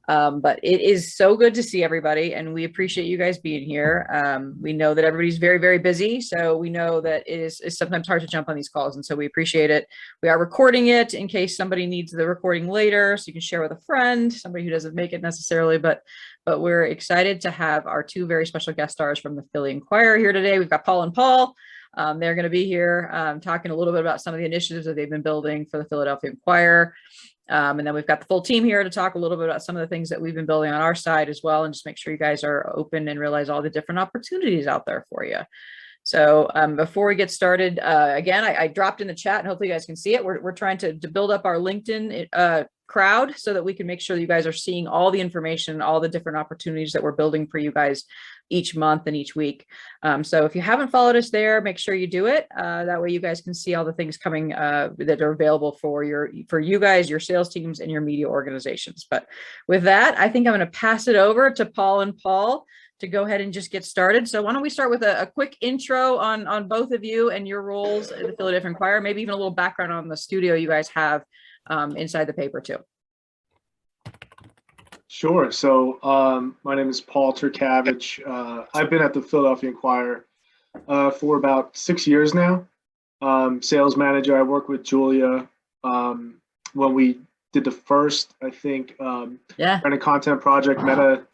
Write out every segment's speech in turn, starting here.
But it is so good to see everybody, and we appreciate you guys being here. We know that everybody's very, very busy, so we know that it's sometimes hard to jump on these calls, and so we appreciate it. We are recording it in case somebody needs the recording later, so you can share with a friend, somebody who doesn't make it necessarily, but we're excited to have our two very special guest stars from the Philly Inquirer here today. We've got Paul and Paul. They're going to be here talking a little bit about some of the initiatives that they've been building for the Philadelphia Inquirer. And then we've got the full team here to talk a little bit about some of the things that we've been building on our side as well, and just make sure you guys are open and realize all the different opportunities out there for you. So before we get started, again, I dropped in the chat, and hopefully you guys can see it. We're trying to build up our LinkedIn crowd so that we can make sure that you guys are seeing all the information, all the different opportunities that we're building for you guys each month and each week. So if you haven't followed us there, make sure you do it. That way you guys can see all the things coming that are available for you guys, your sales teams, and your media organizations. But with that, I think I'm going to pass it over to Paul and Paul to go ahead and just get started. So why don't we start with a quick intro on both of you and your roles at the Philadelphia Inquirer, maybe even a little background on the studio you guys have inside the paper too. Sure. So my name is Paul Turkavich. I've been at the Philadelphia Inquirer for about 6 years now. Sales manager. I work with Julia when we did the first, I think, branded content project, Meta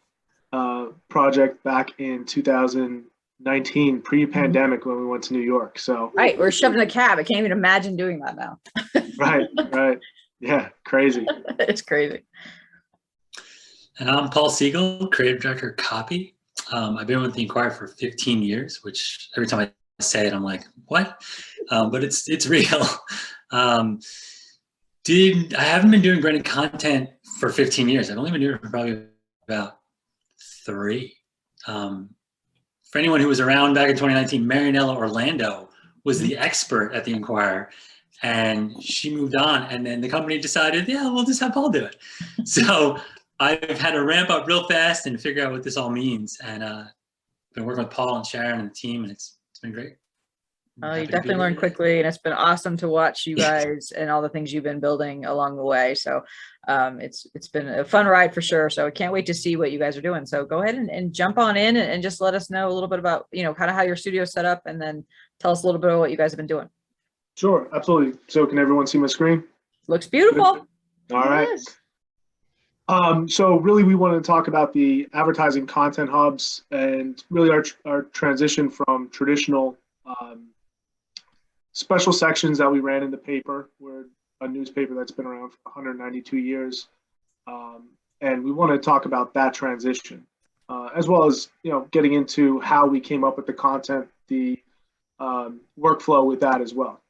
project back in 2019, pre-pandemic, when we went to New York. So right, we're shoved in a cab. I can't even imagine doing that now. Right. Yeah, crazy. It's crazy. And I'm Paul Siegel, creative director of copy. I've been with the Inquirer for 15 years, which every time I say it, I'm like, what? But it's real. I haven't been doing branded content for 15 years. I've only been doing it for probably about 3. For anyone who was around back in 2019, Marianella Orlando was the expert at the Inquirer, and she moved on, and then the company decided, yeah, we'll just have Paul do it. So I've had to ramp up real fast and figure out what this all means, and been working with Paul and Sharon and the team, and it's been great. You definitely learned quickly, and it's been awesome to watch you guys and all the things you've been building along the way. So it's been a fun ride for sure. So I can't wait to see what you guys are doing. So go ahead and jump on in and just let us know a little bit about, kind of how your studio's set up, and then tell us a little bit about what you guys have been doing. Sure, absolutely. So can everyone see my screen? Looks beautiful. All right. Yes. So really, we wanted to talk about the advertising content hubs and really our transition from traditional special sections that we ran in the paper. We're a newspaper that's been around for 192 years. And we want to talk about that transition, as well as, getting into how we came up with the content, the workflow with that as well.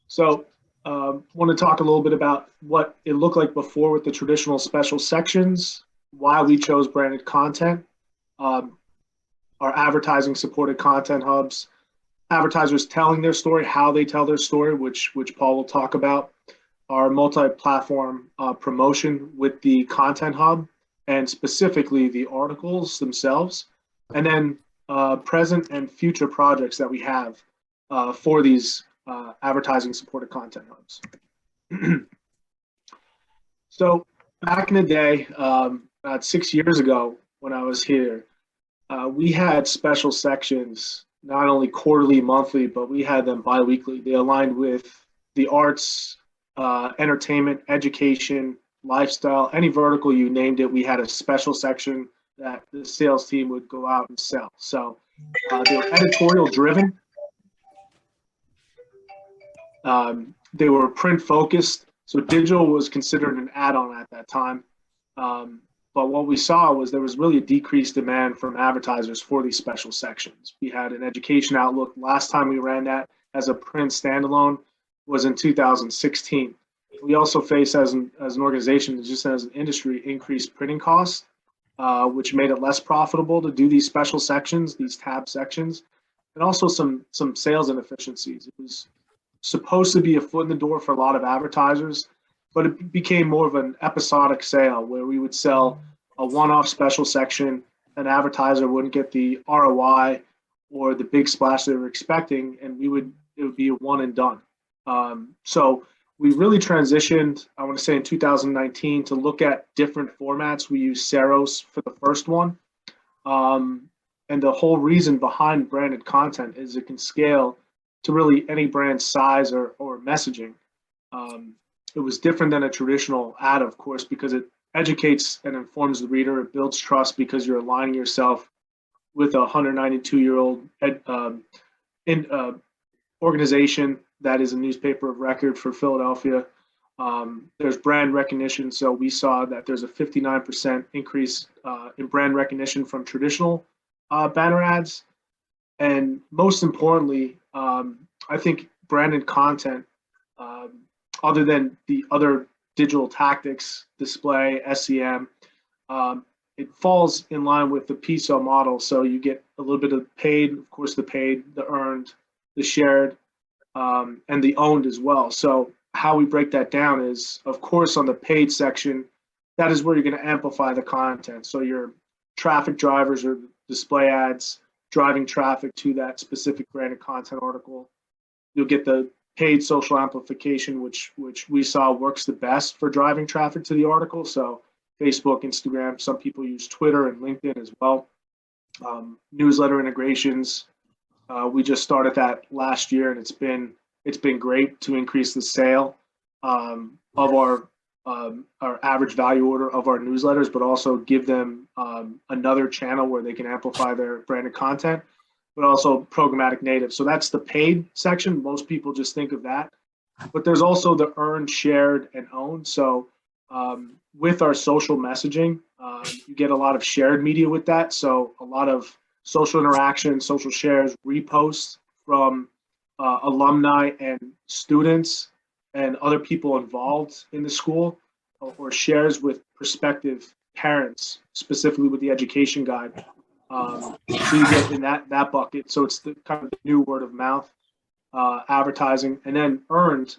So want to talk a little bit about what it looked like before with the traditional special sections, why we chose branded content, our advertising supported content hubs, advertisers telling their story, how they tell their story, which Paul will talk about, our multi-platform promotion with the content hub, and specifically the articles themselves, and then present and future projects that we have for these advertising supported content hubs. So back in the day, about 6 years ago when I was here, we had special sections, not only quarterly, monthly, but we had them bi-weekly. They aligned with the arts, entertainment, education, lifestyle, any vertical you named it. We had a special section that the sales team would go out and sell. So they were editorial driven. They were print focused. So digital was considered an add-on at that time. But what we saw was there was really a decreased demand from advertisers for these special sections. We had an education outlook. Last time we ran that as a print standalone was in 2016. We also face as an organization, just as an industry, increased printing costs, which made it less profitable to do these special sections, these tab sections, and also some sales inefficiencies. It was supposed to be a foot in the door for a lot of advertisers, but it became more of an episodic sale where we would sell a one-off special section. An advertiser wouldn't get the ROI or the big splash they were expecting, and it would be a one and done. So we really transitioned, I want to say in 2019, to look at different formats. We used Saros for the first one. And the whole reason behind branded content is it can scale to really any brand size or messaging. It was different than a traditional ad, of course, because it educates and informs the reader. It builds trust because you're aligning yourself with a 192-year-old organization that is a newspaper of record for Philadelphia. There's brand recognition. So we saw that there's a 59% increase in brand recognition from traditional banner ads. And most importantly, I think branded content, other than the other digital tactics, display, SEM, it falls in line with the PISO model. So you get a little bit of paid, of course, the paid, the earned, the shared, and the owned as well. So how we break that down is, of course, on the paid section, that is where you're going to amplify the content. So your traffic drivers or display ads driving traffic to that specific branded content article. You'll get the paid social amplification, which we saw works the best for driving traffic to the article. So Facebook, Instagram, some people use Twitter and LinkedIn as well. Newsletter integrations. We just started that last year, and it's been great to increase the sale of our average value order of our newsletters, but also give them another channel where they can amplify their branded content, but also programmatic native. So that's the paid section. Most people just think of that, but there's also the earned, shared, and owned. So with our social messaging, you get a lot of shared media with that. So a lot of social interaction, social shares, reposts from alumni and students and other people involved in the school, or shares with prospective parents, specifically with the education guide. So you get in that bucket. So it's the kind of the new word of mouth advertising. And then earned,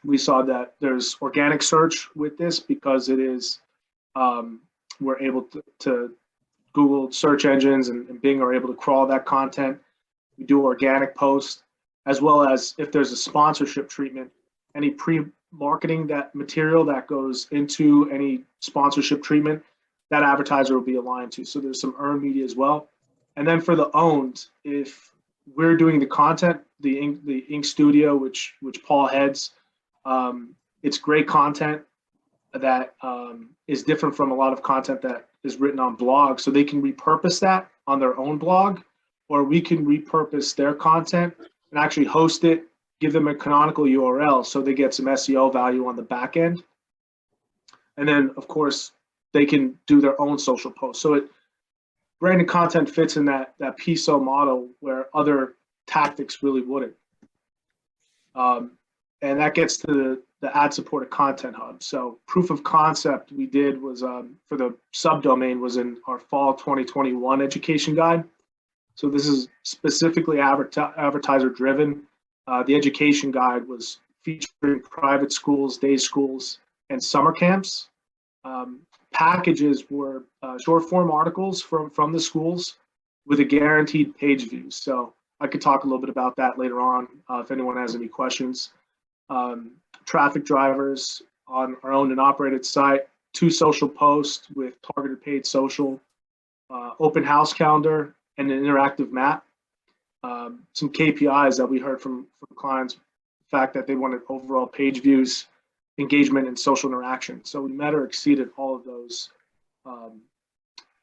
we saw that there's organic search with this because it is, we're able to Google search engines and Bing are able to crawl that content. We do organic posts, as well as if there's a sponsorship treatment, any pre-marketing that material that goes into any sponsorship treatment, that advertiser will be aligned to. So there's some earned media as well. And then for the owned, if we're doing the content, the Ink Studio, which Paul heads, it's great content that is different from a lot of content that is written on blogs. So they can repurpose that on their own blog, or we can repurpose their content and actually host it, give them a canonical URL so they get some SEO value on the back end. And then, of course, they can do their own social posts. So branded content fits in that PISO model where other tactics really wouldn't. And that gets to the ad-supported content hub. So proof of concept we did was for the subdomain was in our fall 2021 education guide. So this is specifically advertiser driven. The education guide was featuring private schools, day schools, and summer camps. Packages were short form articles from the schools with a guaranteed page views. So I could talk a little bit about that later on if anyone has any questions. Traffic drivers on our owned and operated site, 2 social posts with targeted paid social, open house calendar, and an interactive map. Some KPIs that we heard from clients, the fact that they wanted overall page views, engagement, and social interaction. So we met or exceeded all of those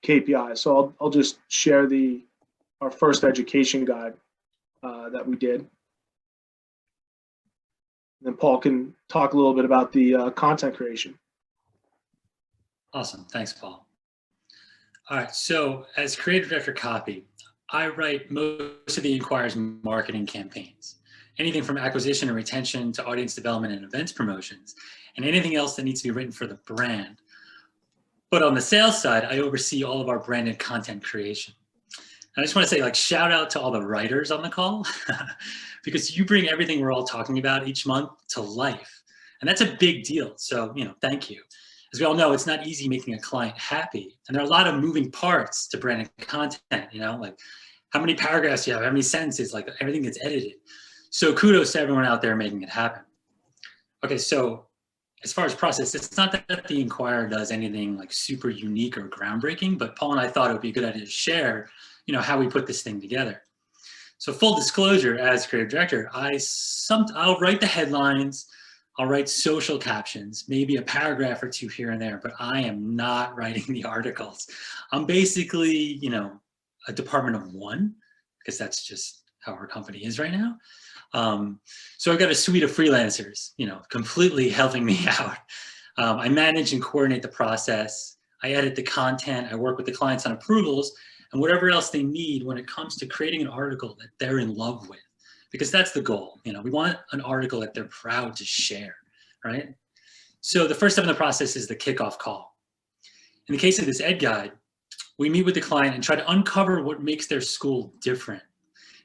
KPIs. So I'll just share our first education guide that we did. Then Paul can talk a little bit about the content creation. Awesome. Thanks, Paul. All right. So as creative director copy, I write most of the Inquirer's marketing campaigns, anything from acquisition and retention to audience development and events promotions, and anything else that needs to be written for the brand. But on the sales side, I oversee all of our branded content creation. And I just want to say, like, shout out to all the writers on the call because you bring everything we're all talking about each month to life. And that's a big deal. So, thank you. As we all know, it's not easy making a client happy. And there are a lot of moving parts to branded content, like how many paragraphs you have, how many sentences, like everything gets edited. So kudos to everyone out there making it happen. Okay, so as far as process, it's not that the Inquirer does anything like super unique or groundbreaking, but Paul and I thought it would be a good idea to share, how we put this thing together. So full disclosure, as creative director, I'll write the headlines, I'll write social captions, maybe a paragraph or two here and there, but I am not writing the articles. I'm basically, a department of one, because that's just how our company is right now. So I've got a suite of freelancers, completely helping me out. I manage and coordinate the process. I edit the content. I work with the clients on approvals and whatever else they need when it comes to creating an article that they're in love with, because that's the goal. We want an article that they're proud to share, right? So the first step in the process is the kickoff call. In the case of this Ed Guide, we meet with the client and try to uncover what makes their school different.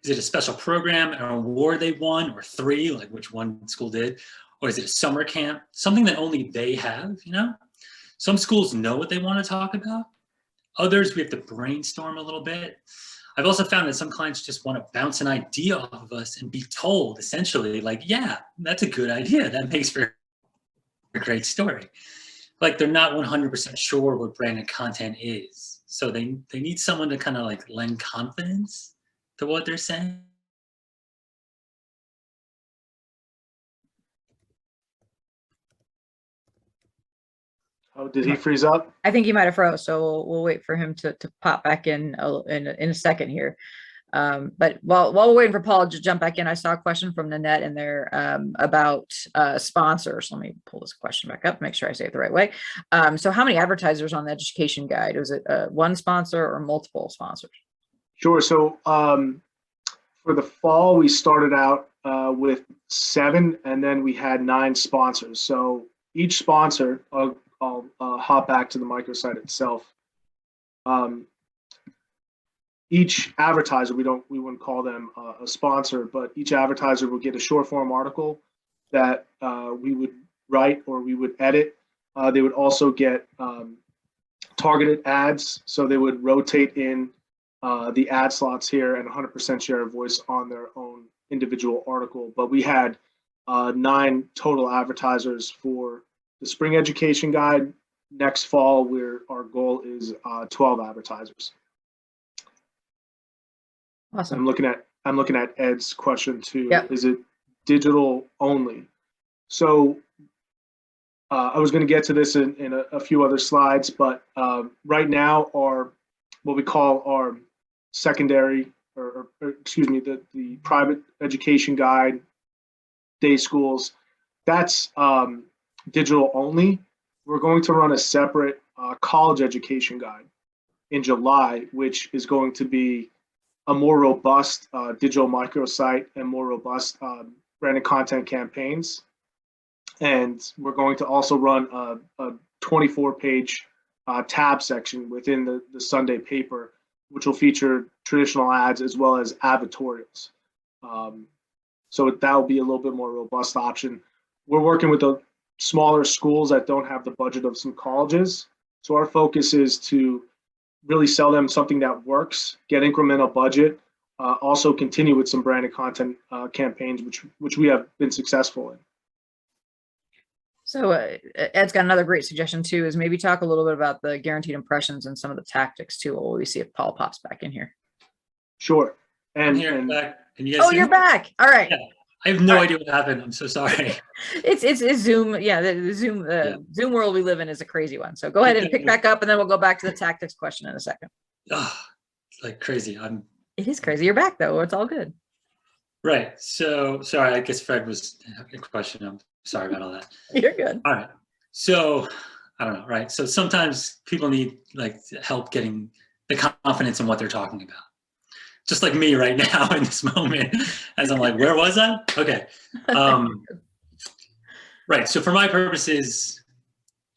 Is it a special program, an award they won, or 3, like which one school did? Or is it a summer camp, something that only they have, Some schools know what they want to talk about. Others, we have to brainstorm a little bit. I've also found that some clients just want to bounce an idea off of us and be told, essentially, like, yeah, that's a good idea. That makes for a great story. Like they're not 100% sure what branded content is. So they need someone to kind of like lend confidence to what they're saying. Oh, did he freeze up? I think he might have froze, so we'll wait for him to pop back in a second here. But while we're waiting for Paul to jump back in, I saw a question from Nanette in there about sponsors. Let me pull this question back up, make sure I say it the right way. So how many advertisers on the education guide? Was it one sponsor or multiple sponsors? Sure. So for the fall, we started out with 7, and then we had 9 sponsors. So each sponsor, I'll hop back to the microsite itself. Each advertiser, we wouldn't call them a sponsor, but each advertiser will get a short form article that we would write or we would edit. They would also get targeted ads, so they would rotate in the ad slots here and 100% share of voice on their own individual article. But we had 9 total advertisers for the spring education guide. Next fall, our goal is 12 advertisers. Awesome. I'm looking at Ed's question too. Yep. Is it digital only? So I was going to get to this in a few other slides, but right now what we call our secondary or excuse me, the private education guide, day schools, that's digital only. We're going to run a separate college education guide in July, which is going to be a more robust digital microsite and more robust branded content campaigns. And we're going to also run a 24-page tab section within the Sunday paper, which will feature traditional ads as well as advertorials. So that will be a little bit more robust option. We're working with the smaller schools that don't have the budget of some colleges. So our focus is to really sell them something that works, get incremental budget, also continue with some branded content campaigns, which we have been successful in. So Ed's got another great suggestion too, is maybe talk a little bit about the guaranteed impressions and some of the tactics too. While we see if Paul pops back in here. Sure. I'm here, back. Can you guys see you're me? Back. All right. Yeah. I have no idea what happened. I'm so sorry. It's Zoom. Yeah, the Zoom Zoom world we live in is a crazy one. So go ahead and pick back up, and then we'll go back to the tactics question in a second. Oh, it's like crazy. It is crazy. You're back though. It's all good. Right. So sorry. I guess Fred was having a question. I'm sorry about all that. You're good. All right. So I don't know. Right. So sometimes people need like help getting the confidence in what they're talking about. Just like me right now in this moment, as I'm like, where was I? Okay. Right. So for my purposes,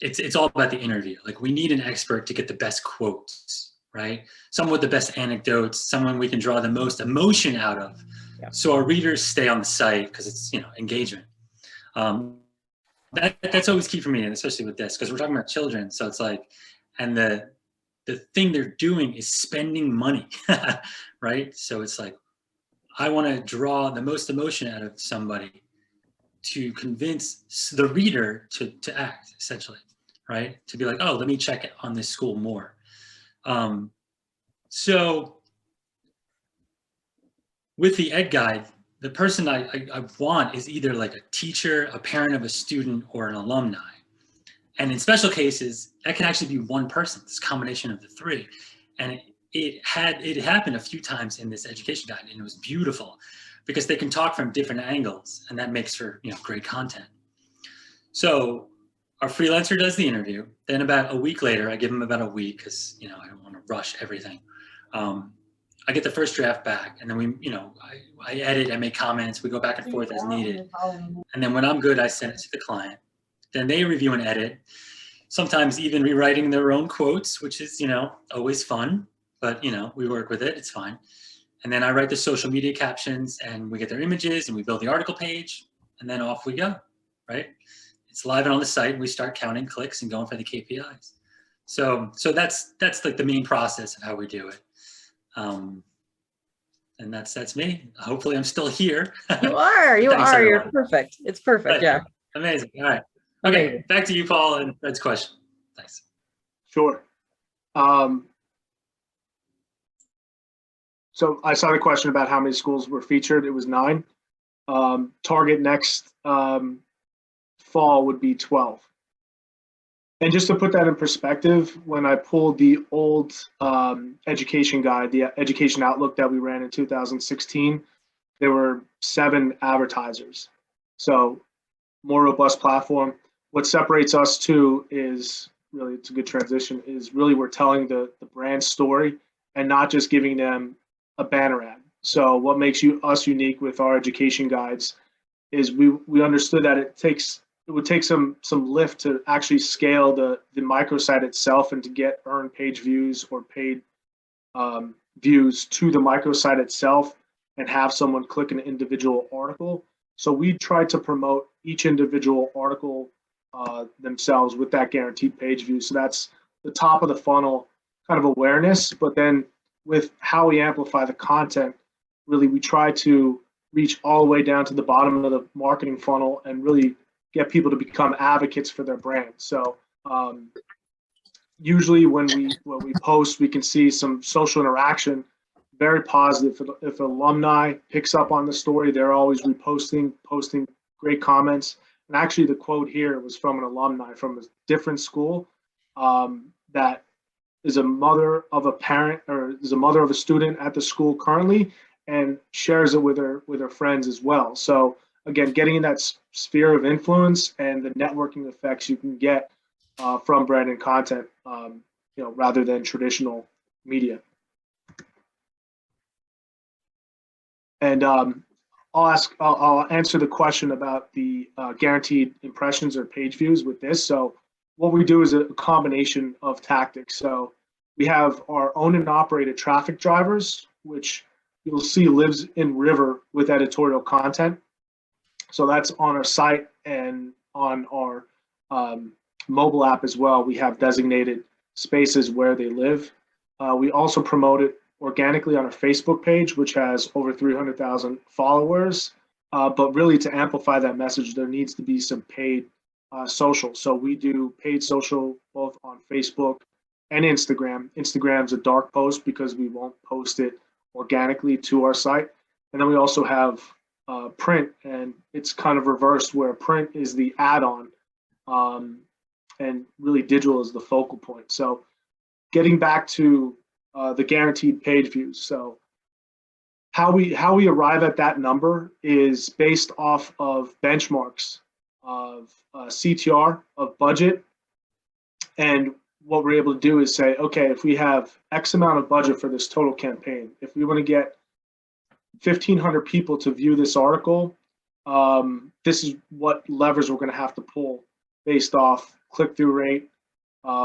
it's all about the interview. Like we need an expert to get the best quotes, right? Someone with the best anecdotes, someone we can draw the most emotion out of. Yep. So our readers stay on the site because it's, engagement. That's always key for me, and especially with this, because we're talking about children. So it's like, and the thing they're doing is spending money, right? So it's like, I want to draw the most emotion out of somebody to convince the reader to act, essentially, right? To be like, oh, let me check on this school more. So with the Ed Guide, the person I want is either like a teacher, a parent of a student, or an alumni. And in special cases, that can actually be one person, this combination of the three. And it happened a few times in this education guide, and it was beautiful because they can talk from different angles, and that makes for, you know, great content. So our freelancer does the interview. Then about a week later, I give him about a week because, you know, I don't want to rush everything. I get the first draft back, and then we, you know, I edit, I make comments, we go back and forth as needed. And then when I'm good, I send it to the client. Then they review and edit, sometimes even rewriting their own quotes, which is, you know, always fun, but, you know, we work with it, it's fine. And then I write the social media captions, and we get their images, and we build the article page, and then off we go, right? It's live and on the site, and we start counting clicks and going for the KPIs. So that's like the main process of how we do it. And that's me. Hopefully I'm still here. You are, Thanks, you're everyone. perfect. It's perfect. Right. Yeah. Amazing. All right. Okay. Amazing. Back to you, Paul, and Fred's question. Thanks. Sure. So I saw the question about how many schools were featured. It was 9. Target next fall would be 12. And just to put that in perspective, when I pulled the old education guide, the Education Outlook that we ran in 2016, there were 7 advertisers. So more robust platform. What separates us too is really, it's a good transition, is really we're telling the brand story and not just giving them a banner ad. So what makes us unique with our education guides is we understood that it would take some lift to actually scale the microsite itself and to get earned page views or paid views to the microsite itself and have someone click an individual article. So we tried to promote each individual article themselves with that guaranteed page view. So that's the top of the funnel kind of awareness, but then with how we amplify the content, really we try to reach all the way down to the bottom of the marketing funnel and really get people to become advocates for their brand. So usually when we post, we can see some social interaction, very positive. If an alumni picks up on the story, they're always reposting, posting great comments. And actually the quote here was from an alumni from a different school that is a mother of a parent or is a mother of a student at the school currently and shares it with her friends as well. So again, getting in that sphere of influence and the networking effects you can get from brand and content, rather than traditional media. And I'll answer the question about the guaranteed impressions or page views with this. So what we do is a combination of tactics. So we have our owned and operated traffic drivers, which you'll see lives in River with editorial content. So that's on our site and on our mobile app as well. We have designated spaces where they live. We also promote it organically on our Facebook page, which has over 300,000 followers. But really to amplify that message, there needs to be some paid social. So we do paid social both on Facebook and Instagram. Instagram's a dark post because we won't post it organically to our site. And then we also have print, and it's kind of reversed where print is the add-on and really digital is the focal point. So getting back to the guaranteed page views. So how we arrive at that number is based off of benchmarks of CTR, of budget. And what we're able to do is say, okay, if we have X amount of budget for this total campaign, if we want to get 1,500 people to view this article, this is what levers we're going to have to pull based off click-through rate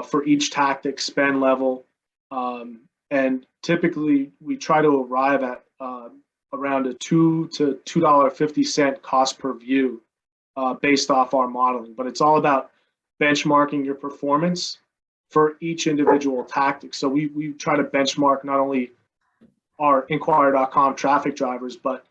for each tactic, spend level. And typically we try to arrive at around a $2 to $2.50 cost per view based off our modeling. But it's all about benchmarking your performance for each individual tactic. So we try to benchmark not only our Inquirer.com traffic drivers, but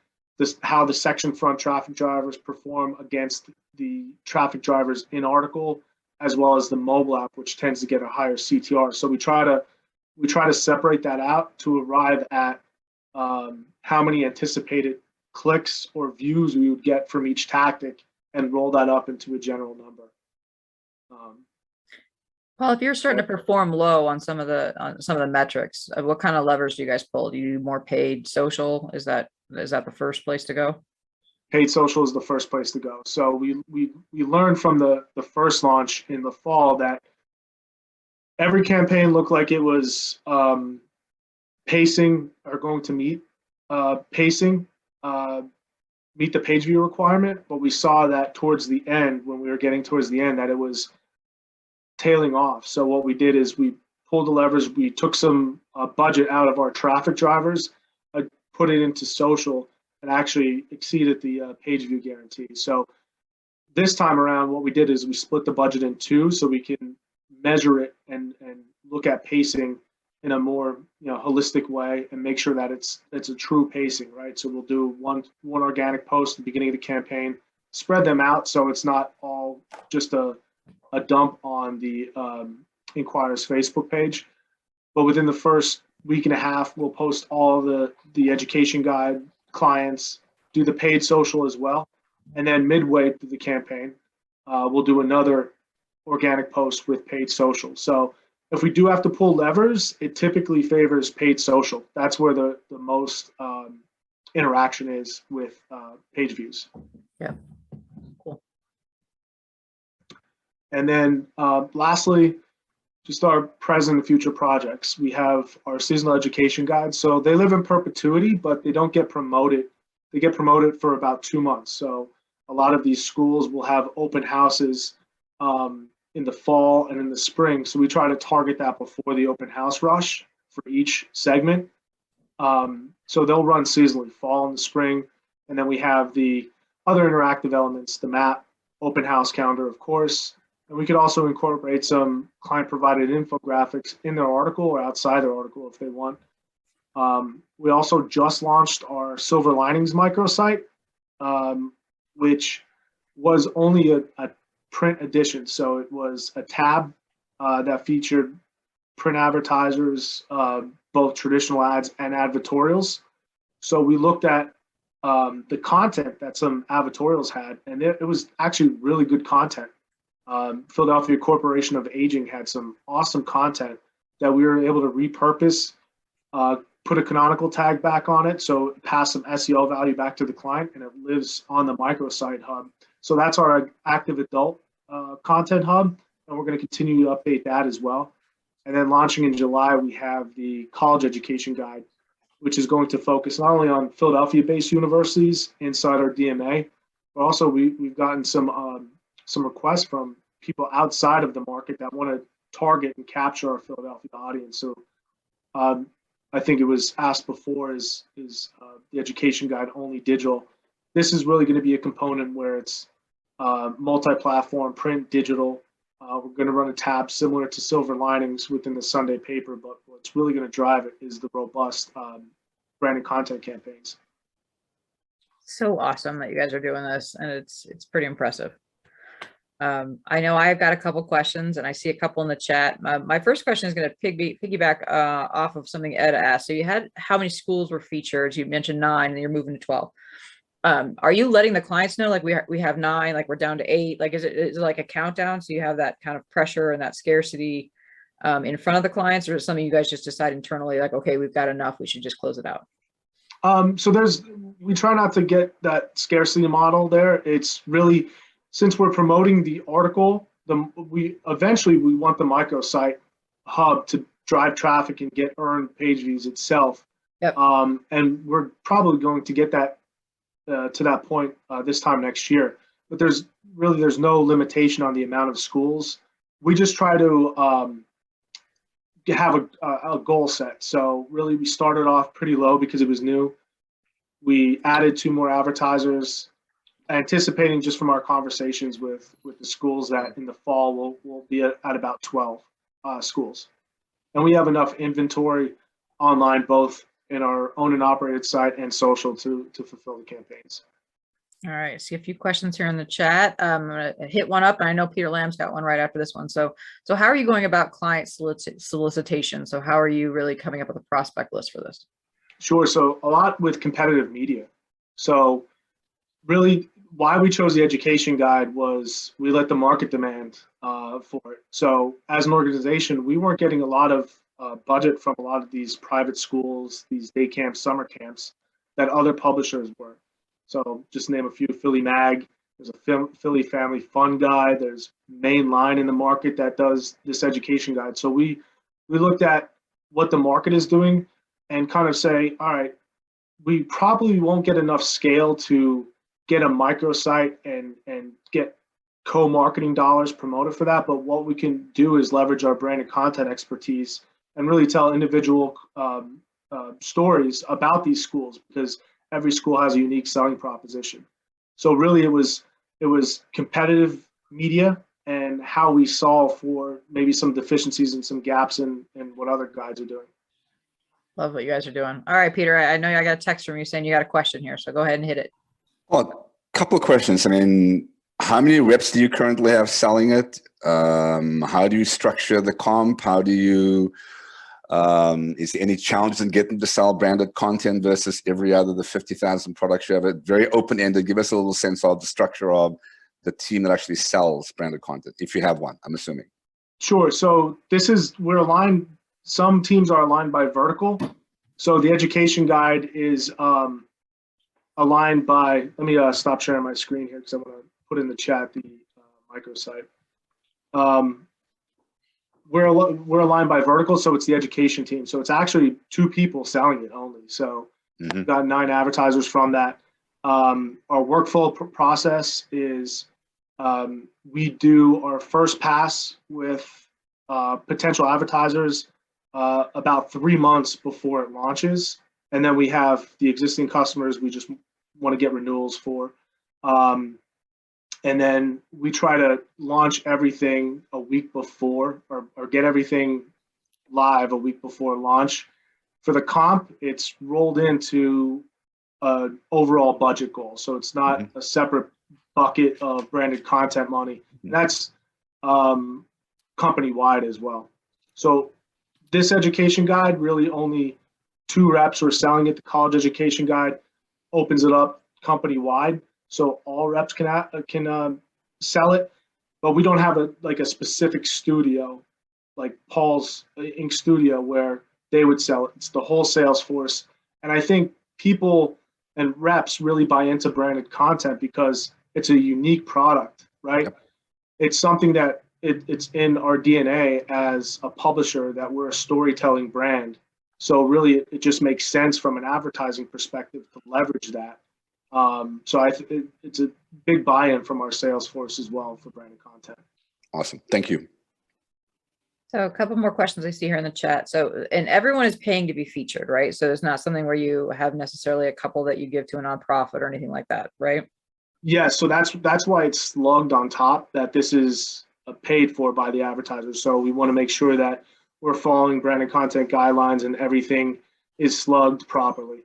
how the section front traffic drivers perform against the traffic drivers in article, as well as the mobile app, which tends to get a higher CTR. So we try to separate that out to arrive at how many anticipated clicks or views we would get from each tactic and roll that up into a general number. Well, if you're starting to perform low on some of the metrics, what kind of levers do you guys pull? Do you do more paid social? Is that the first place to go? Paid social is the first place to go. So we learned from the first launch in the fall that every campaign looked like it was pacing are going to meet pacing, meet the page view requirement, but we saw that towards the end, when we were getting towards the end, that it was tailing off. So what we did is we pulled the levers, we took some budget out of our traffic drivers, put it into social, and actually exceeded the page view guarantee. So this time around, what we did is we split the budget in two so we can measure it and look at pacing in a more holistic way and make sure that it's a true pacing, right? So we'll do one organic post at the beginning of the campaign, spread them out so it's not all just a dump on the Inquirer's Facebook page. But within the first week and a half, we'll post all the education guide clients, do the paid social as well. And then midway through the campaign, we'll do another organic post with paid social. So if we do have to pull levers, it typically favors paid social. That's where the most interaction is with page views. Yeah. Cool. And then lastly, just our present and future projects. We have our seasonal education guides. So they live in perpetuity, but they don't get promoted. They get promoted for about 2 months. So a lot of these schools will have open houses in the fall and in the spring. So we try to target that before the open house rush for each segment. So they'll run seasonally, fall and the spring. And then we have the other interactive elements, the map, open house calendar, of course. And we could also incorporate some client-provided infographics in their article or outside their article if they want. We also just launched our Silver Linings microsite, which was only a print edition. So it was a tab that featured print advertisers, both traditional ads and advertorials. So we looked at the content that some advertorials had, and it was actually really good content. Philadelphia Corporation of Aging had some awesome content that we were able to repurpose, put a canonical tag back on it, so it passed some SEO value back to the client, and it lives on the microsite hub. So that's our active adult content hub, and we're going to continue to update that as well. And then launching in July, we have the college education guide, which is going to focus not only on Philadelphia-based universities inside our DMA, but also we've gotten some requests from people outside of the market that want to target and capture our Philadelphia audience. So I think it was asked before, is the education guide only digital? This is really going to be a component where it's multi-platform, print, digital. We're going to run a tab similar to Silver Linings within the Sunday paper, but what's really going to drive it is the robust branded content campaigns. So awesome that you guys are doing this, and it's pretty impressive. I know I've got a couple questions, and I see a couple in the chat. My first question is going to piggyback off of something Ed asked. So you had how many schools were featured? You mentioned 9, and you're moving to 12. Are you letting the clients know, like we have 9, like we're down to 8? Like is it like a countdown, so you have that kind of pressure and that scarcity in front of the clients, or is it something you guys just decide internally, like, okay, we've got enough, we should just close it out? So we try not to get that scarcity model there. It's really, since we're promoting the article, we eventually want the microsite hub to drive traffic and get earned page views itself. Yep. And we're probably going to get that to that point this time next year. But there's no limitation on the amount of schools. We just try to have a goal set. So really, we started off pretty low because it was new. We added 2 more advertisers, anticipating just from our conversations with the schools that in the fall we'll be at about 12 schools. And we have enough inventory online, both in our owned and operated site and social to fulfill the campaigns. All right, see a few questions here in the chat. I'm gonna hit one up, and I know Peter Lamb's got one right after this one. So how are you going about client solicitation? So how are you really coming up with a prospect list for this? Sure. So a lot with competitive media. So really why we chose the education guide was we let the market demand for it. So as an organization, we weren't getting a lot of budget from a lot of these private schools, these day camps, summer camps that other publishers were. So just name a few: Philly Mag, there's a Philly Family Fun guide, there's Mainline in the market that does this education guide. So we looked at what the market is doing and kind of say, all right, we probably won't get enough scale to get a microsite and get co-marketing dollars promoted for that. But what we can do is leverage our branded content expertise and really tell individual stories about these schools, because every school has a unique selling proposition. So really it was competitive media and how we solve for maybe some deficiencies and some gaps in what other guides are doing. Love what you guys are doing. All right, Peter, I know I got a text from you saying you got a question here, so go ahead and hit it. Well, a couple of questions. I mean, how many reps do you currently have selling it? How do you structure the comp? How do you, is there any challenges in getting to sell branded content versus every other, the 50,000 products you have? It very open-ended. Give us a little sense of the structure of the team that actually sells branded content, if you have one, I'm assuming. Sure. So we're aligned. Some teams are aligned by vertical. So the education guide is aligned by, let me stop sharing my screen here because I'm going to put in the chat the microsite. We're aligned by vertical, so it's the education team. So it's actually 2 people selling it only. So we've got 9 advertisers from that. Our workflow process is we do our first pass with potential advertisers about 3 months before it launches. And then we have the existing customers we just want to get renewals for. And then we try to launch everything a week before or get everything live a week before launch. For the comp, it's rolled into an overall budget goal. So it's not a separate bucket of branded content money. That's company-wide as well. So this education guide, really only 2 reps are selling it. The college education guide opens it up company-wide, so all reps can sell it. But we don't have a specific studio like Paul's Ink Studio where they would sell it. It's the whole sales force. And I think people and reps really buy into branded content because it's a unique product, right? Yep. It's something that it's in our DNA as a publisher that we're a storytelling brand. So really, it just makes sense from an advertising perspective to leverage that. So it's a big buy-in from our sales force as well for branded content. Awesome. Thank you. So a couple more questions I see here in the chat. So, and everyone is paying to be featured, right? So it's not something where you have necessarily a couple that you give to a nonprofit or anything like that, right? Yeah, so that's why it's slugged on top, that this is paid for by the advertisers. So we want to make sure that we're following branded content guidelines and everything is slugged properly.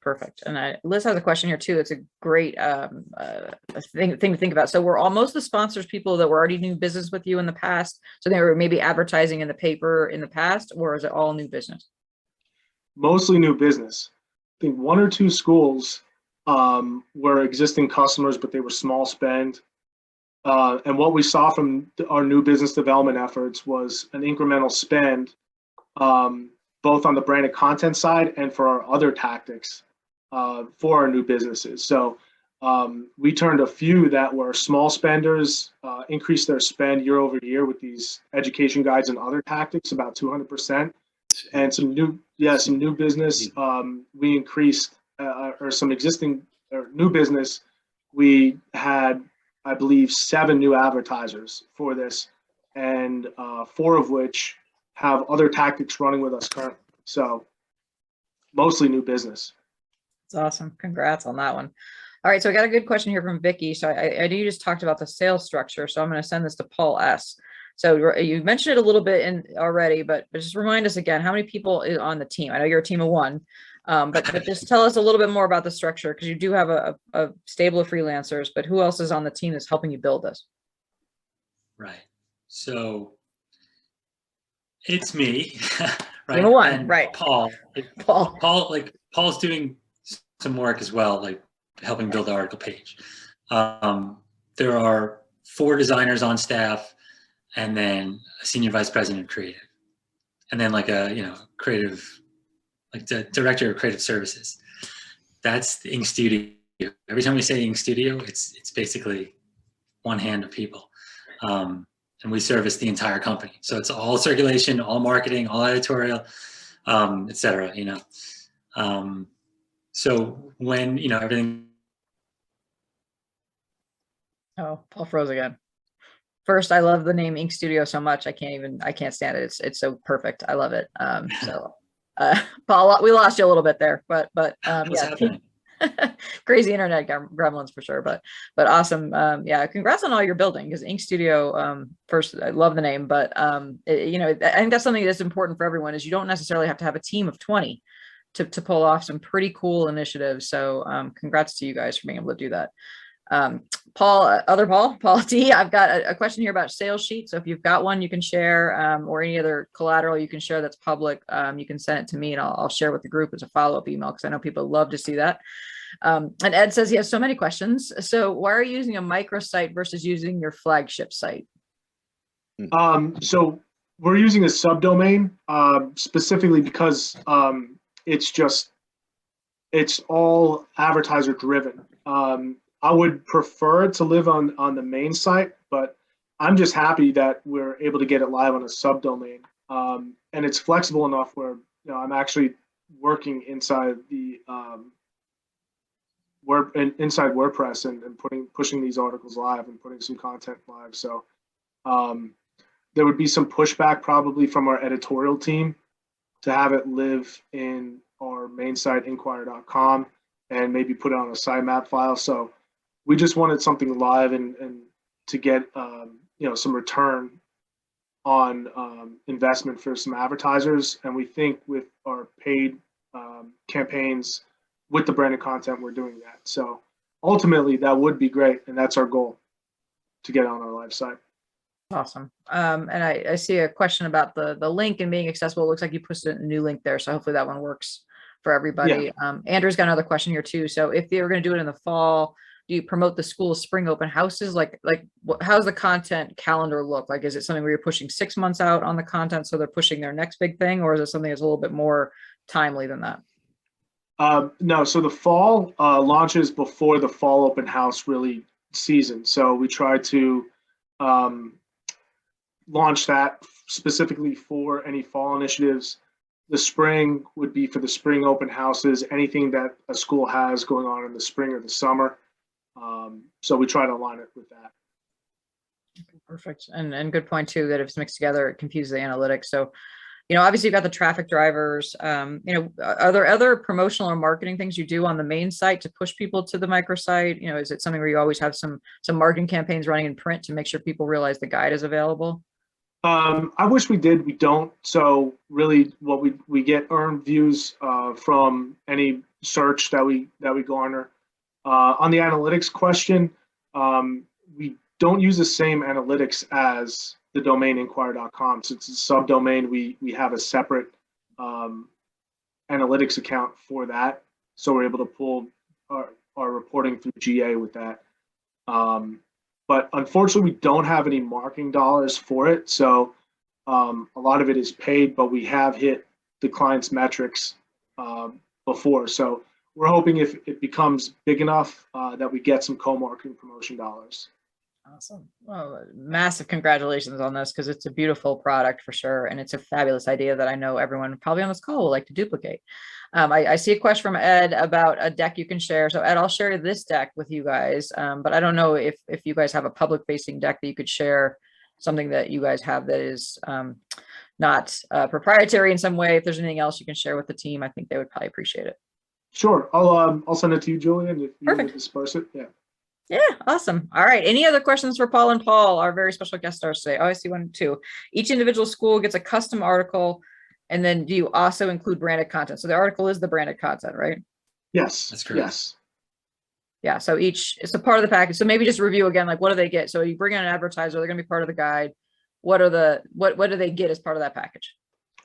Perfect. And Liz has a question here too. It's a great thing to think about. So were most of the sponsors people that were already doing business with you in the past? So they were maybe advertising in the paper in the past, or is it all new business? Mostly new business. I think 1 or 2 schools were existing customers, but they were small spend. And what we saw from our new business development efforts was an incremental spend, both on the branded content side and for our other tactics for our new businesses. So we turned a few that were small spenders, increased their spend year over year with these education guides and other tactics, about 200%. And some new business, we increased, or some existing or new business, we had, I believe, 7 new advertisers for this, and 4 of which have other tactics running with us currently. So mostly new business. That's awesome. Congrats on that one. All right. So I got a good question here from Vicky. So I know you just talked about the sales structure. So I'm going to send this to Paul S. So you mentioned it a little bit already, but just remind us again, how many people is on the team? I know you're a team of one, but just tell us a little bit more about the structure, because you do have a stable of freelancers, but who else is on the team that's helping you build this? Right. So it's me, right? Team of one, And right. Paul. Paul's doing some work as well, like helping build the article page. There are 4 designers on staff, and then a senior vice president of creative, and then like a creative, like the director of creative services. That's the Ink Studio. Every time we say Ink Studio, it's basically one hand of people, and we service the entire company. So it's all circulation, all marketing, all editorial, etc. So when everything. Oh, Paul froze again. First, I love the name Ink Studio so much. I can't stand it. It's so perfect. I love it. Paul, we lost you a little bit there, but What's happening? Crazy internet gremlins for sure, but awesome. Yeah, congrats on all you're building, because Ink Studio, first, I love the name, but I think that's something that's important for everyone, is you don't necessarily have to have a team of 20 to pull off some pretty cool initiatives. So congrats to you guys for being able to do that. Paul T, I've got a question here about sales sheets. So if you've got one you can share, or any other collateral you can share that's public, you can send it to me, and I'll share with the group as a follow-up email, because I know people love to see that. And Ed says he has so many questions. So why are you using a microsite versus using your flagship site? So we're using a subdomain, specifically because it's all advertiser driven. I would prefer to live on the main site, but I'm just happy that we're able to get it live on a subdomain. And it's flexible enough where I'm actually working inside the inside WordPress and pushing these articles live and putting some content live. So there would be some pushback probably from our editorial team to have it live in our main site, inquirer.com, and maybe put it on a sitemap file. So we just wanted something live and to get some return on investment for some advertisers. And we think with our paid campaigns with the branded content, we're doing that. So ultimately, that would be great, and that's our goal, to get on our live site. Awesome. And I see a question about the link and being accessible. It looks like you posted a new link there, so hopefully that one works for everybody. Yeah. Andrew's got another question here too. So if they were going to do it in the fall, do you promote the school's spring open houses? Like how's the content calendar look? Like, is it something where you're pushing 6 months out on the content, so they're pushing their next big thing, or is it something that's a little bit more timely than that? No, so the fall launches before the fall open house really season. So we try to launch that specifically for any fall initiatives. The spring would be for the spring open houses, anything that a school has going on in the spring or the summer. So we try to align it with that. Perfect. And good point too, that if it's mixed together, it confuses the analytics. So, obviously you've got the traffic drivers. Are there other promotional or marketing things you do on the main site to push people to the microsite? Is it something where you always have some marketing campaigns running in print to make sure people realize the guide is available? I wish we did. We don't. So really, what we get earned views from any search that we garner. On the analytics question, we don't use the same analytics as the domain inquirer.com. So it's a subdomain. We have a separate analytics account for that. So we're able to pull our reporting through GA with that. But unfortunately, we don't have any marketing dollars for it. So a lot of it is paid, but we have hit the client's metrics before. So we're hoping if it becomes big enough that we get some co-marketing promotion dollars. Awesome. Well, massive congratulations on this, because it's a beautiful product for sure. And it's a fabulous idea that I know everyone probably on this call will like to duplicate. I see a question from Ed about a deck you can share. So Ed, I'll share this deck with you guys, but I don't know if you guys have a public facing deck that you could share, something that you guys have that is not proprietary in some way. If there's anything else you can share with the team, I think they would probably appreciate it. Sure. I'll send it to you, Julian, if you Perfect. disperse it. Yeah. Yeah, awesome. All right. Any other questions for Paul and Paul, our very special guest stars today? Oh, I see 1, 2. Each individual school gets a custom article. And then do you also include branded content? So the article is the branded content, right? Yes. That's correct. Yes. Yeah. So it's a part of the package. So maybe just review again, like what do they get? So you bring in an advertiser, they're going to be part of the guide. What do they get as part of that package?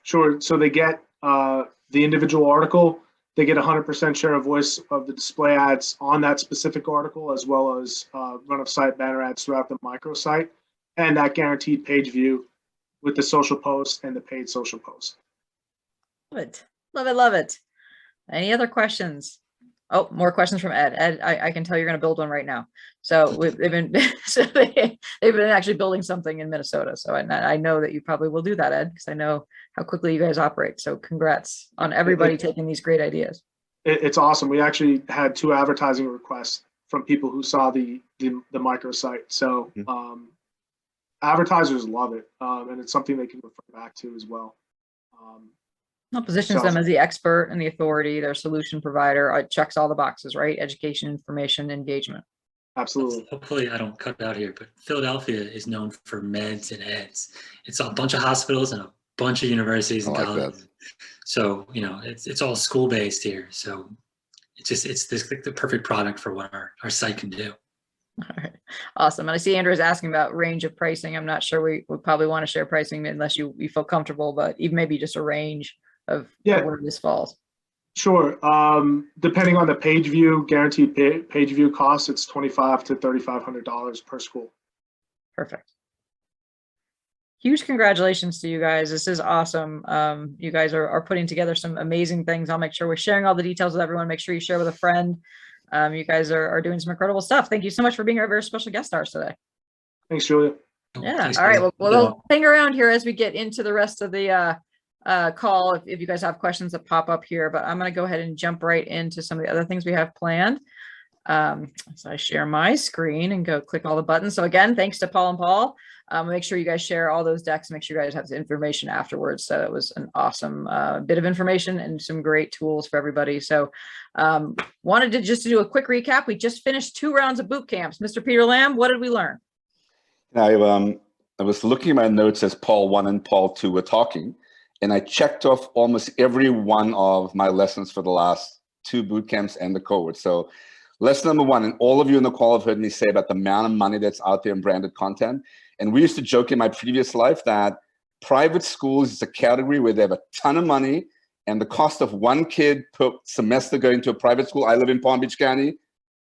Sure. So they get the individual article. They get 100% share of voice of the display ads on that specific article, as well as run of site banner ads throughout the microsite, and that guaranteed page view with the social post and the paid social post. Love it. Love it. Love it. Any other questions? Oh, more questions from Ed. Ed, I can tell you're going to build one right now. So they've been actually building something in Minnesota. So I know that you probably will do that, Ed, because I know how quickly you guys operate. So congrats on everybody taking these great ideas. It's awesome. We actually had 2 advertising requests from people who saw the microsite. So advertisers love it, and it's something they can refer back to as well. It positions them as the expert and the authority, their solution provider. It checks all the boxes, right? Education, information, engagement. Absolutely. Hopefully I don't cut out here, but Philadelphia is known for meds and eds. It's a bunch of hospitals and a bunch of universities and colleges. So, you know, it's all school based here. So it's the perfect product for what our site can do. All right. Awesome. And I see Andrew is asking about range of pricing. I'm not sure we would probably want to share pricing unless you feel comfortable, but even maybe just a range of where this falls. Sure. Depending on the page view, guaranteed page view costs, it's $2,500 to $3,500 per school. Perfect. Huge congratulations to you guys. This is awesome. You guys are putting together some amazing things. I'll make sure we're sharing all the details with everyone. Make sure you share with a friend. You guys are doing some incredible stuff. Thank you so much for being our very special guest stars today. Thanks, Julia. Yeah. Thanks, all right. guys. Well, we'll hang around here as we get into the rest of the call if you guys have questions that pop up here, but I'm going to go ahead and jump right into some of the other things we have planned. So I share my screen and go click all the buttons. So again, thanks to Paul and Paul. Make sure you guys share all those decks. Make sure you guys have the information afterwards. So it was an awesome bit of information and some great tools for everybody. So wanted to just do a quick recap. We just finished 2 rounds of boot camps. Mr. Peter Lamb, what did we learn? I was looking at my notes as Paul 1 and Paul 2 were talking, and I checked off almost every one of my lessons for the last 2 boot camps and the cohort. So lesson number 1, and all of you in the call have heard me say about the amount of money that's out there in branded content. And we used to joke in my previous life that private schools is a category where they have a ton of money, and the cost of 1 kid per semester going to a private school, I live in Palm Beach County,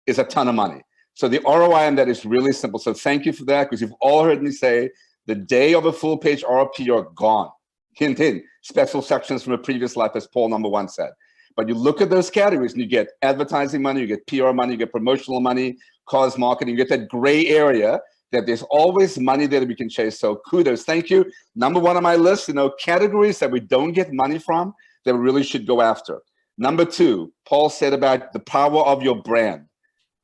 is a ton of money. So the ROI on that is really simple. So thank you for that, because you've all heard me say the day of a full page RFP are gone. Hint, hint, special sections from a previous life, as Paul number 1 said. But you look at those categories and you get advertising money, you get PR money, you get promotional money, cause marketing, you get that gray area that there's always money there that we can chase. So kudos, thank you. Number 1 on my list, categories that we don't get money from that we really should go after. Number 2, Paul said about the power of your brand,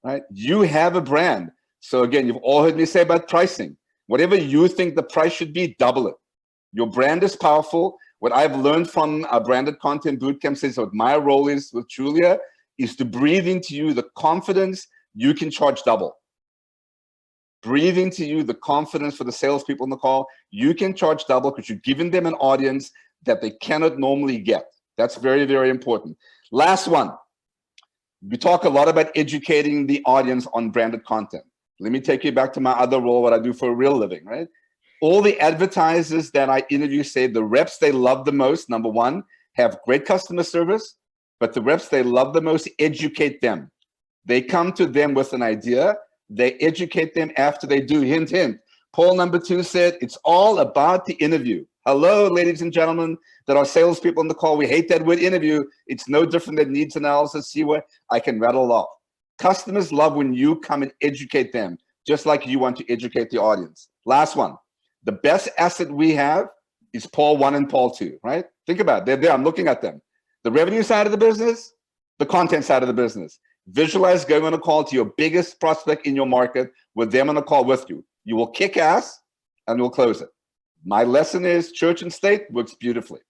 right? You have a brand. So again, you've all heard me say about pricing. Whatever you think the price should be, double it. Your brand is powerful. What I've learned from a branded content bootcamp is what my role is with Julia is to breathe into you the confidence you can charge double. Breathe into you the confidence for the salespeople in the call. You can charge double because you're giving them an audience that they cannot normally get. That's very, very important. Last one. We talk a lot about educating the audience on branded content. Let me take you back to my other role, what I do for a real living, right? All the advertisers that I interview say the reps they love the most, number 1, have great customer service, but the reps they love the most educate them. They come to them with an idea, they educate them after they do, hint, hint. Paul number 2 said, it's all about the interview. Hello, ladies and gentlemen that are salespeople on the call. We hate that word interview. It's no different than needs analysis. See what I can rattle off. Customers love when you come and educate them, just like you want to educate the audience. Last one. The best asset we have is Paul 1 and Paul 2, right? Think about it. They're there. I'm looking at them. The revenue side of the business, the content side of the business. Visualize going on a call to your biggest prospect in your market with them on a call with you. You will kick ass and we'll close it. My lesson is church and state works beautifully.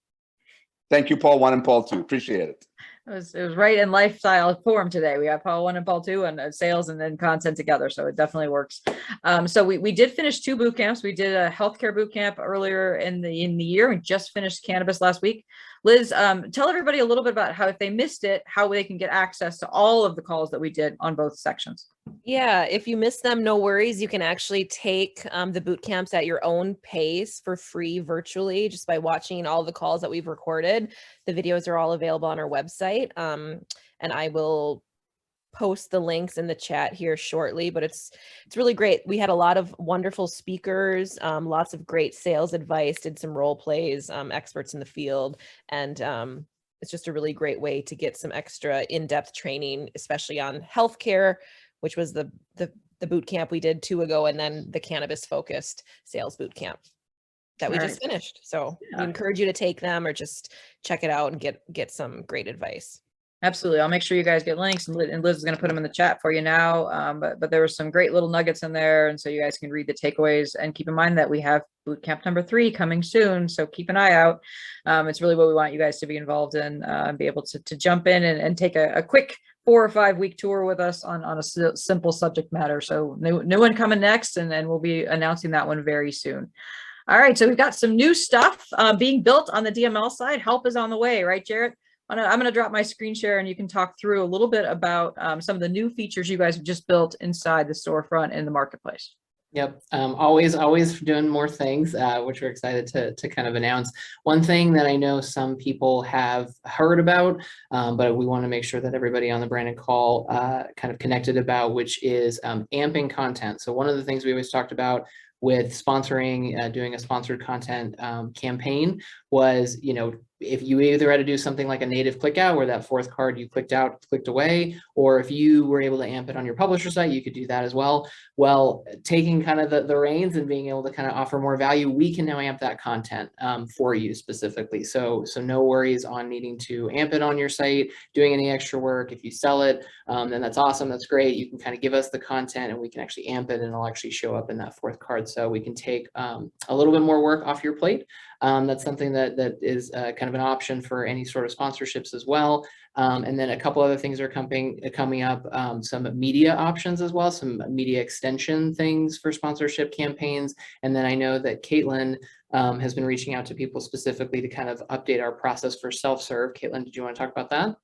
Thank you, Paul 1 and Paul 2. Appreciate it. It was right in lifestyle form today. We got Paul 1 and Paul 2 and sales and then content together. So it definitely works. So we did finish 2 boot camps. We did a healthcare boot camp earlier in the year. We just finished cannabis last week. Liz, tell everybody a little bit about how, if they missed it, how they can get access to all of the calls that we did on both sections. Yeah, if you miss them, no worries. You can actually take the boot camps at your own pace for free virtually just by watching all the calls that we've recorded. The videos are all available on our website. And I will post the links in the chat here shortly, but it's really great. We had a lot of wonderful speakers, lots of great sales advice, did some role plays, experts in the field, and it's just a really great way to get some extra in-depth training, especially on healthcare, which was the boot camp we did 2 ago, and then the cannabis focused sales boot camp that we just finished. So we encourage you to take them or just check it out and get some great advice. Absolutely. I'll make sure you guys get links, and Liz is going to put them in the chat for you now. But there were some great little nuggets in there. And so you guys can read the takeaways, and keep in mind that we have boot camp number 3 coming soon. So keep an eye out. It's really what we want you guys to be involved in, and be able to jump in and take a quick 4 or 5 week tour with us on a simple subject matter. So new one coming next, and then we'll be announcing that one very soon. All right. So we've got some new stuff being built on the DML side. Help is on the way, right, Jarrett? I'm going to drop my screen share, and you can talk through a little bit about some of the new features you guys have just built inside the storefront in the marketplace. Yep. Always doing more things, which we're excited to kind of announce. One thing that I know some people have heard about, but we want to make sure that everybody on the Branded Call kind of connected about, which is amping content. So one of the things we always talked about with sponsoring, doing a sponsored content campaign was, if you either had to do something like a native click out, where that 4th card you clicked out, clicked away, or if you were able to amp it on your publisher site, you could do that as well. Well, taking kind of the reins and being able to kind of offer more value, we can now amp that content for you specifically. So no worries on needing to amp it on your site, doing any extra work. If you sell it, then that's awesome. That's great. You can kind of give us the content, and we can actually amp it, and it'll actually show up in that 4th card. So we can take a little bit more work off your plate. That's something that is kind of an option for any sort of sponsorships as well. And then a couple other things are coming up, some media options as well, some media extension things for sponsorship campaigns. And then I know that Caitlin has been reaching out to people specifically to kind of update our process for self-serve. Caitlin, did you want to talk about that?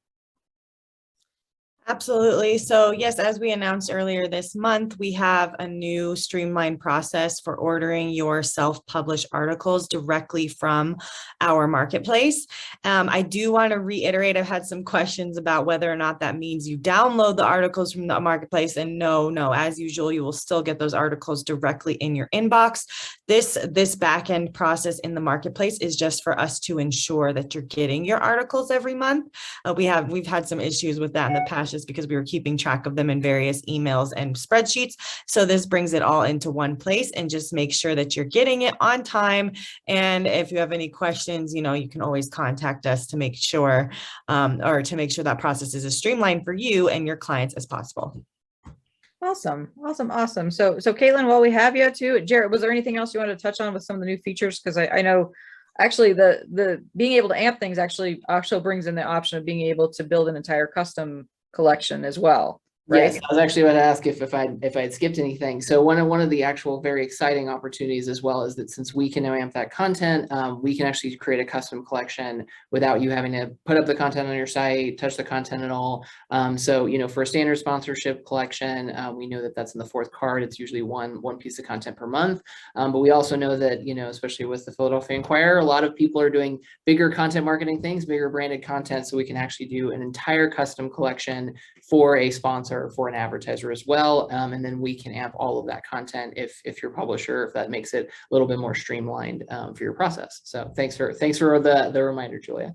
Absolutely. So yes, as we announced earlier this month, we have a new streamlined process for ordering your self-published articles directly from our marketplace. I do want to reiterate, I've had some questions about whether or not that means you download the articles from the marketplace, and no, as usual, you will still get those articles directly in your inbox. This back-end process in the marketplace is just for us to ensure that you're getting your articles every month. We've had some issues with that in the past, just because we were keeping track of them in various emails and spreadsheets. So this brings it all into one place and just make sure that you're getting it on time. And if you have any questions, you can always contact us to make sure, that process is as streamlined for you and your clients as possible. Awesome. So Caitlin, while we have you too, Jarrett, was there anything else you wanted to touch on with some of the new features? Because I know actually the being able to amp things actually brings in the option of being able to build an entire custom collection as well, right? Yes, I was actually about to ask if I'd skipped anything. So one of the actual very exciting opportunities as well is that since we can now amp that content, we can actually create a custom collection without you having to put up the content on your site, touch the content at all. So for a standard sponsorship collection, we know that that's in the 4th card. It's usually one piece of content per month. But we also know that especially with the Philadelphia Inquirer, a lot of people are doing bigger content marketing things, bigger branded content. So we can actually do an entire custom collection for a sponsor, for an advertiser as well, and then we can amp all of that content if your publisher, if that makes it a little bit more streamlined for your process. So thanks for the reminder, Julia.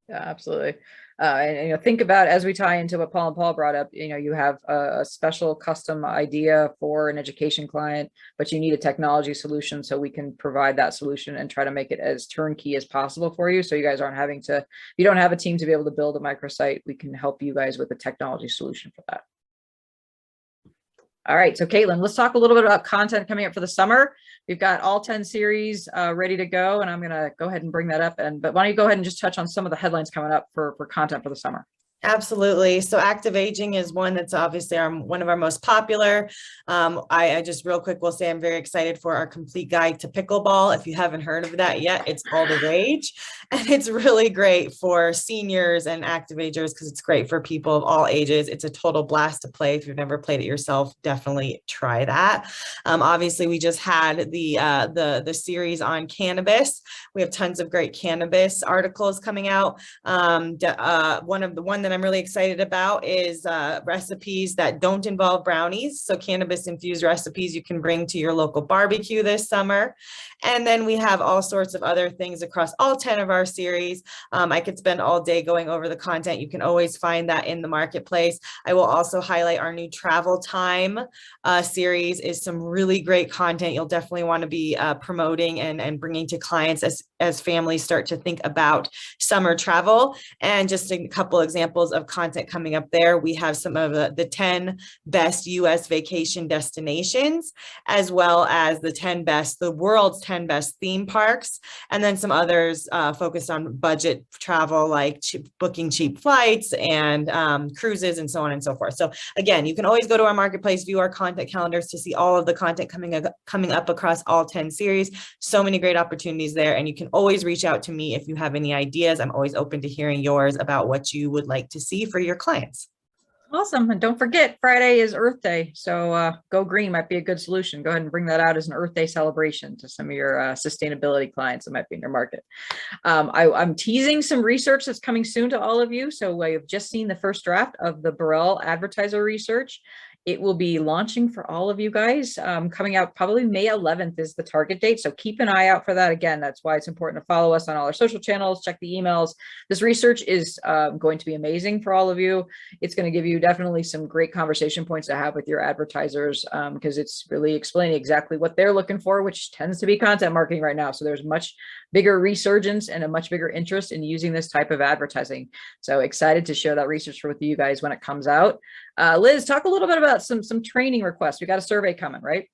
Yeah, absolutely. And think about, as we tie into what Paul and Paul brought up, you have a special custom idea for an education client, but you need a technology solution, so we can provide that solution and try to make it as turnkey as possible for you. So you guys aren't having to, if you don't have a team to be able to build a microsite, we can help you guys with a technology solution for that. All right, so Caitlin, let's talk a little bit about content coming up for the summer. We've got all 10 series ready to go, and I'm going to go ahead and bring that up. But why don't you go ahead and just touch on some of the headlines coming up for content for the summer? Absolutely. So active aging is one that's obviously one of our most popular. I just real quick will say I'm very excited for our complete guide to pickleball. If you haven't heard of that yet, it's all the rage. And it's really great for seniors and active agers because it's great for people of all ages. It's a total blast to play. If you've never played it yourself, definitely try that. Obviously, we just had the series on cannabis. We have tons of great cannabis articles coming out. One that I'm really excited about is recipes that don't involve brownies. So cannabis infused recipes you can bring to your local barbecue this summer. And then we have all sorts of other things across all 10 of our series. I could spend all day going over the content. You can always find that in the marketplace. I will also highlight our new travel time series is some really great content you'll definitely want to be promoting and bringing to clients as families start to think about summer travel. And just a couple examples of content coming up there. We have some of the 10 best US vacation destinations, as well as the world's 10 best theme parks, and then some others focused on budget travel, like booking cheap flights and cruises and so on and so forth. So again, you can always go to our marketplace, view our content calendars to see all of the content coming up across all 10 series. So many great opportunities there. And you can always reach out to me if you have any ideas. I'm always open to hearing yours about what you would like to see for your clients. Awesome. And don't forget, Friday is Earth Day. So Go Green might be a good solution. Go ahead and bring that out as an Earth Day celebration to some of your sustainability clients that might be in your market. I'm teasing some research that's coming soon to all of you. So I've just seen the first draft of the Burrell advertiser research. It will be launching for all of you guys, coming out probably May 11th is the target date. So keep an eye out for that. Again, that's why it's important to follow us on all our social channels, check the emails. This research is going to be amazing for all of you. It's going to give you definitely some great conversation points to have with your advertisers because it's really explaining exactly what they're looking for, which tends to be content marketing right now. So there's much bigger resurgence and a much bigger interest in using this type of advertising. So excited to share that research with you guys when it comes out. Liz, talk a little bit about some training requests. We got a survey coming, right?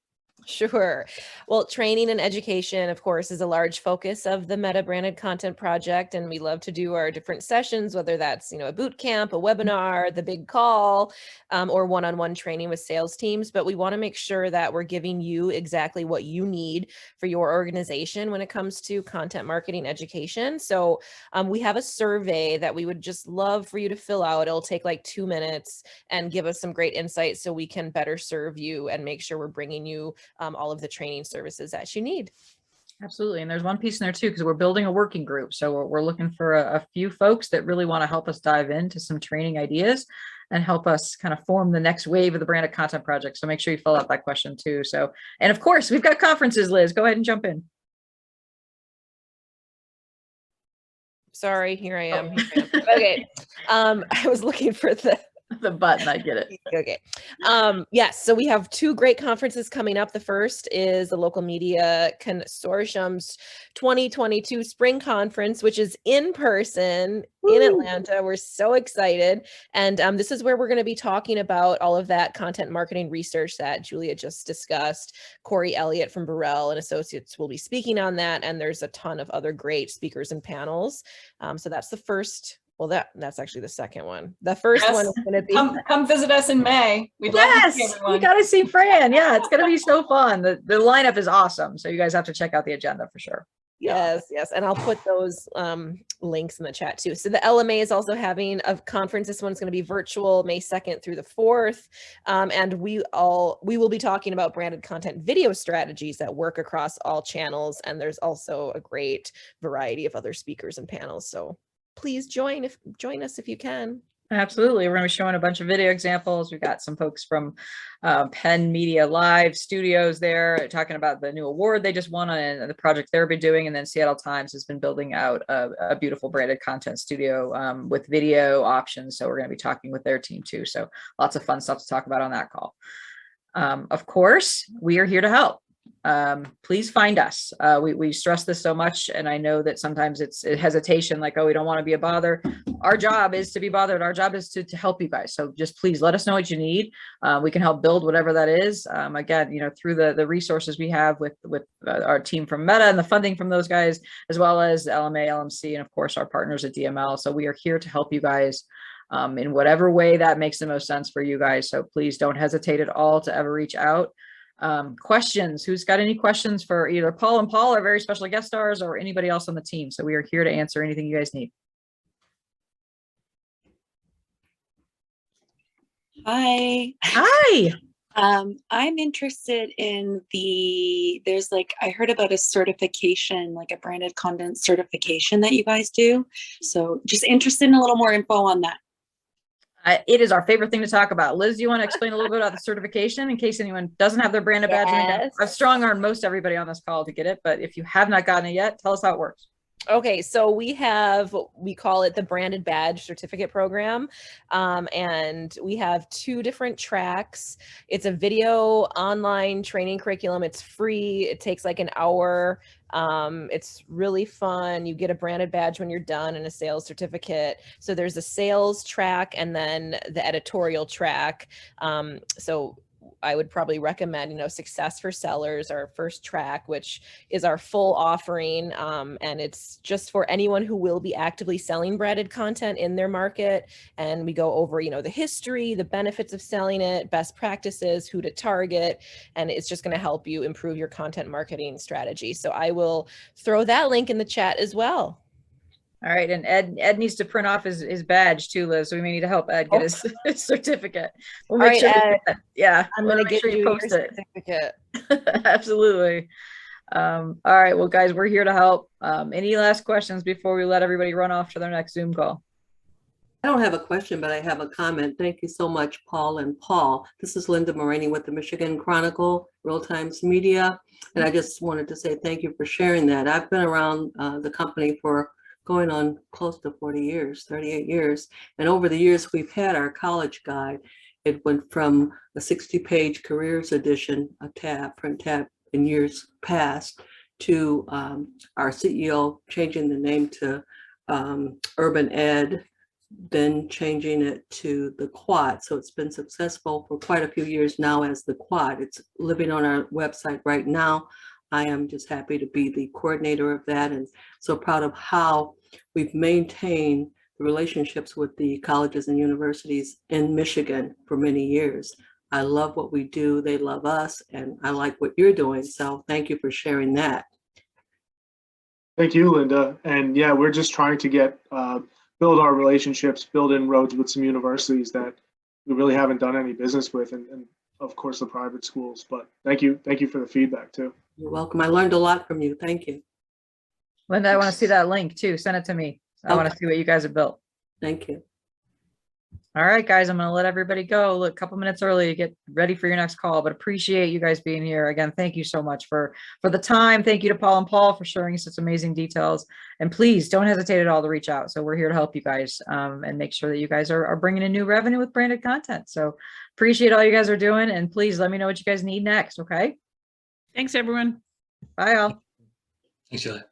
Sure. Well, training and education, of course, is a large focus of the Meta Branded Content Project. And we love to do our different sessions, whether that's, a boot camp, a webinar, the big call, or one-on-one training with sales teams. But we want to make sure that we're giving you exactly what you need for your organization when it comes to content marketing education. So we have a survey that we would just love for you to fill out. It'll take like 2 minutes and give us some great insights so we can better serve you and make sure we're bringing you all of the training services that you need. Absolutely. And there's one piece in there too, because we're building a working group. So we're looking for a few folks that really want to help us dive into some training ideas and help us kind of form the next wave of the Branded Content Project. So make sure you fill out that question too. So, and of course, we've got conferences, Liz. Go ahead and jump in. Sorry, here I am. Okay. I was looking for the button. I get it. Okay. Yes. So we have 2 great conferences coming up. The first is the Local Media Consortium's 2022 Spring Conference, which is in person in Atlanta. We're so excited. And this is where we're going to be talking about all of that content marketing research that Julia just discussed. Corey Elliott from Burrell and Associates will be speaking on that. And there's a ton of other great speakers and panels. So that's the first. Well, that's actually the second one. The first one is going to be come visit us in May. We'd love to see everyone. You got to see Fran. Yeah, it's going to be so fun. The lineup is awesome. So you guys have to check out the agenda for sure. Yes. And I'll put those links in the chat too. So the LMA is also having a conference. This one's going to be virtual May 2nd through the 4th. And we will be talking about branded content video strategies that work across all channels. And there's also a great variety of other speakers and panels. So please join us if you can. Absolutely. We're going to be showing a bunch of video examples. We've got some folks from Penn Media Live Studios there talking about the new award they just won and the project they've been doing. And then Seattle Times has been building out a beautiful branded content studio with video options. So we're going to be talking with their team too. So lots of fun stuff to talk about on that call. Of course, we are here to help. Please find us. We stress this so much, and I know that sometimes it's a hesitation, like, oh, we don't want to be a bother. Our job is to be bothered. Our job is to help you guys. So just please let us know what you need. We can help build whatever that is. Again, through the resources we have with our team from Meta and the funding from those guys, as well as LMA, LMC, and of course our partners at DML. So we are here to help you guys. in whatever way that makes the most sense for you guys. So please don't hesitate at all to ever reach out. Questions? Who's got any questions for either Paul and Paul, our very special guest stars, or anybody else on the team? So we are here to answer anything you guys need. Hi. Hi. I'm interested in there's like, I heard about a certification, like a branded content certification that you guys do. So just interested in a little more info on that. It is our favorite thing to talk about. Liz, do you want to explain a little bit about the certification in case anyone doesn't have their branded badge? Yes. I've strong-armed most everybody on this call to get it, but if you have not gotten it yet, tell us how it works. Okay, so we call it the branded badge certificate program. And we have 2 different tracks. It's a video online training curriculum. It's free. It takes like an hour. It's really fun. You get a branded badge when you're done and a sales certificate. So there's a sales track and then the editorial track. So I would probably recommend, Success for Sellers, our first track, which is our full offering. And it's just for anyone who will be actively selling branded content in their market. And we go over, the history, the benefits of selling it, best practices, who to target, and it's just going to help you improve your content marketing strategy. So I will throw that link in the chat as well. All right, and Ed needs to print off his badge too, Liz. So we may need to help Ed get his certificate. We'll make sure. Ed, yeah, I'm going to get you your post it. certificate. Absolutely. All right, well, guys, we're here to help. Any last questions before we let everybody run off to their next Zoom call? I don't have a question, but I have a comment. Thank you so much, Paul and Paul. This is Linda Morini with the Michigan Chronicle, Real Times Media. And I just wanted to say thank you for sharing that. I've been around the company for going on close to 40 years, 38 years. And over the years, we've had our college guide. It went from a 60-page careers edition, a print tab in years past, to our CEO changing the name to Urban Ed, then changing it to the Quad. So it's been successful for quite a few years now as the Quad. It's living on our website right now. I am just happy to be the coordinator of that and so proud of how we've maintained the relationships with the colleges and universities in Michigan for many years. I love what we do. They love us, and I like what you're doing. So thank you for sharing that. Thank you, Linda. And yeah, we're just trying to get build our relationships, build inroads with some universities that we really haven't done any business with, and of course the private schools. But thank you for the feedback too. You're welcome. I learned a lot from you. Thank you. Linda, I want to see that link too. Send it to me. I want to see what you guys have built. Thank you. All right, guys, I'm going to let everybody go. Look, a couple minutes early to get ready for your next call, but appreciate you guys being here. Again, thank you so much for the time. Thank you to Paul and Paul for sharing such amazing details. And please don't hesitate at all to reach out. So we're here to help you guys and make sure that you guys are bringing in new revenue with branded content. So appreciate all you guys are doing. And please let me know what you guys need next. Okay. Thanks, everyone. Bye all. Thanks, Julia.